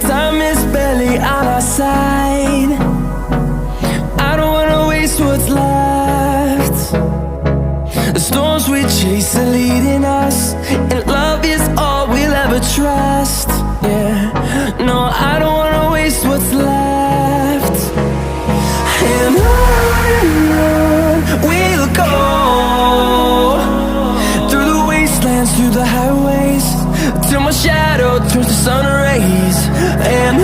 Time is barely on our side. I don't wanna waste what's left. The storms we chase are leading us, and love is all we'll ever trust. Yeah, no, I don't wanna waste what's left. And on we'll go, through the wastelands, through the highways, till my shadow turns to sun rays. And